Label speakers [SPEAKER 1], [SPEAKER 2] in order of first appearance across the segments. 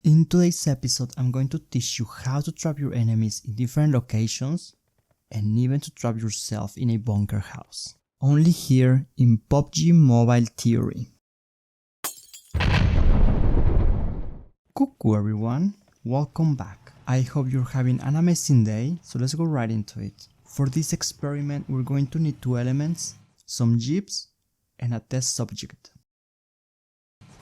[SPEAKER 1] In today's episode, I'm going to teach you how to trap your enemies in different locations and even to trap yourself in a bunker house. Only here in PUBG Mobile Theory. Cuckoo everyone, welcome back. I hope you're having an amazing day, so let's go right into it. For this experiment, we're going to need two elements, some jeeps and a test subject.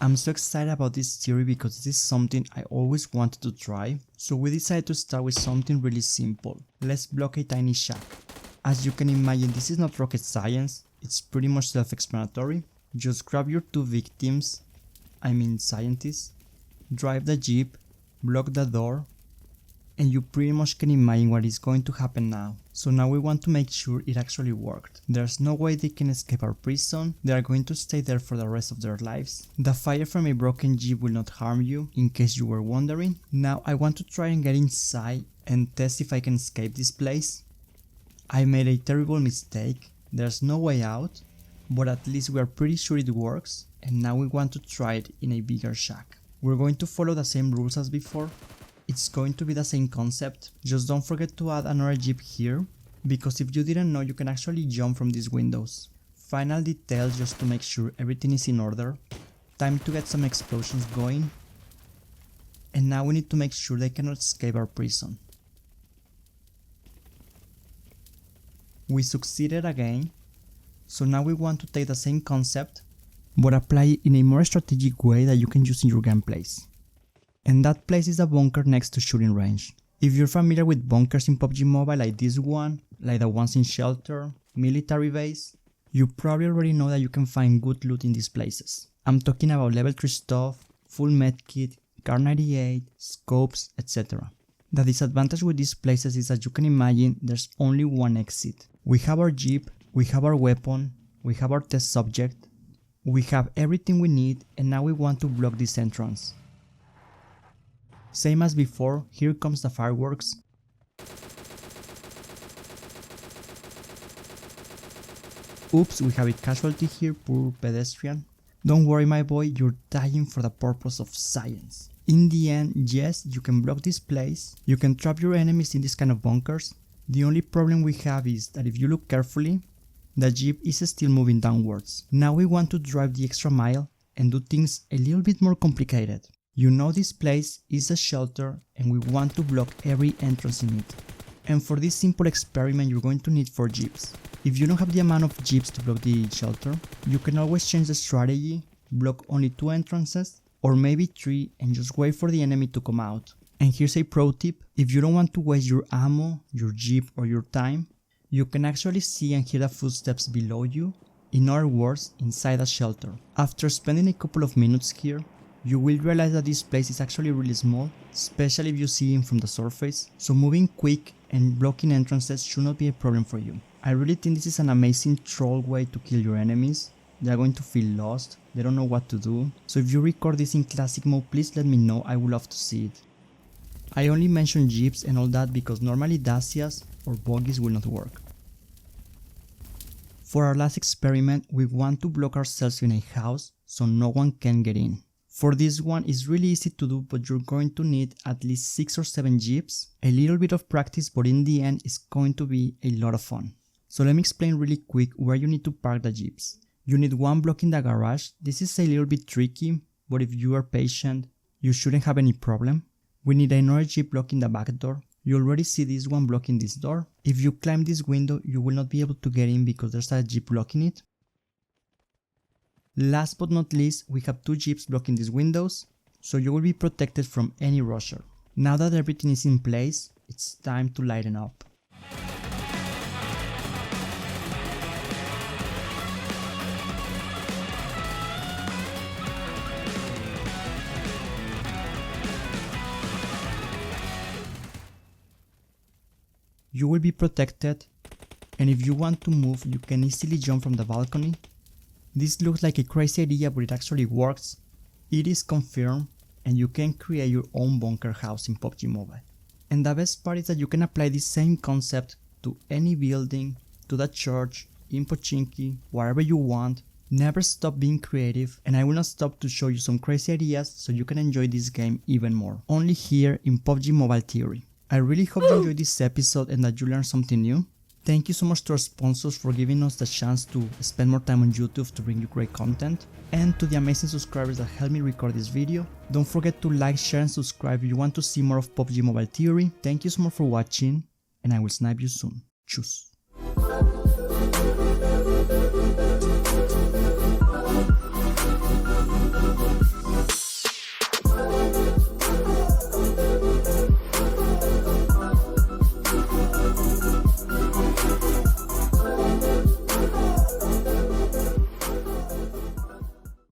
[SPEAKER 1] I'm so excited about this theory because this is something I always wanted to try, so we decided to start with something really simple. Let's block a tiny shack. As you can imagine, this is not rocket science, it's pretty much self-explanatory. Just grab your two victims, scientists, drive the jeep, block the door, and you pretty much can imagine what is going to happen now. So now we want to make sure it actually worked. There's no way they can escape our prison, they are going to stay there for the rest of their lives. The fire from a broken jeep will not harm you, in case you were wondering. Now I want to try and get inside and test if I can escape this place. I made a terrible mistake, there's no way out, but at least we are pretty sure it works, and now we want to try it in a bigger shack. We're going to follow the same rules as before. It's going to be the same concept, just don't forget to add another jeep here, because if you didn't know, you can actually jump from these windows. Final details just to make sure everything is in order. Time to get some explosions going. And now we need to make sure they cannot escape our prison. We succeeded again, so now we want to take the same concept, but apply it in a more strategic way that you can use in your gameplays. And that place is a bunker next to shooting range. If you're familiar with bunkers in PUBG Mobile like this one, like the ones in Shelter, Military Base, you probably already know that you can find good loot in these places. I'm talking about level 3 stuff, full medkit, Kar 98, scopes, etc. The disadvantage with these places is that you can imagine there's only one exit. We have our jeep, we have our weapon, we have our test subject, we have everything we need, and now we want to block this entrance. Same as before, here comes the fireworks. Oops, we have a casualty here, poor pedestrian. Don't worry my boy, you're dying for the purpose of science. In the end, yes, you can block this place, you can trap your enemies in this kind of bunkers. The only problem we have is that if you look carefully, the jeep is still moving downwards. Now we want to drive the extra mile and do things a little bit more complicated. You know this place is a shelter and we want to block every entrance in it. And for this simple experiment you're going to need 4 jeeps. If you don't have the amount of jeeps to block the shelter, you can always change the strategy, block only 2 entrances or maybe 3 and just wait for the enemy to come out. And here's a pro tip, if you don't want to waste your ammo, your jeep or your time, you can actually see and hear the footsteps below you, in other words, inside a shelter. After spending a couple of minutes here, you will realize that this place is actually really small, especially if you see it from the surface, so moving quick and blocking entrances should not be a problem for you. I really think this is an amazing troll way to kill your enemies. They are going to feel lost, they don't know what to do, so if you record this in classic mode, please let me know, I would love to see it. I only mention jeeps and all that because normally Dacias or bogies will not work. For our last experiment, we want to block ourselves in a house so no one can get in. For this one, it's really easy to do, but you're going to need at least 6 or 7 jeeps, a little bit of practice, but in the end it's going to be a lot of fun. So let me explain really quick where you need to park the jeeps. You need one blocking the garage. This is a little bit tricky, but if you are patient, you shouldn't have any problem. We need another jeep blocking the back door. You already see this one blocking this door. If you climb this window, you will not be able to get in because there's a jeep blocking it. Last but not least, we have 2 jeeps blocking these windows, so you will be protected from any rusher. Now that everything is in place, it's time to lighten up. You will be protected, and if you want to move, you can easily jump from the balcony. This looks like a crazy idea, but it actually works. It is confirmed, and you can create your own bunker house in PUBG Mobile. And the best part is that you can apply this same concept to any building, to the church, in Pochinki, wherever you want. Never stop being creative, and I will not stop to show you some crazy ideas so you can enjoy this game even more. Only here in PUBG Mobile Theory. I really hope you enjoyed this episode and that you learned something new. Thank you so much to our sponsors for giving us the chance to spend more time on YouTube to bring you great content, and to the amazing subscribers that helped me record this video. Don't forget to like, share and subscribe if you want to see more of PUBG Mobile Theory. Thank you so much for watching, and I will snipe you soon. Tschüss.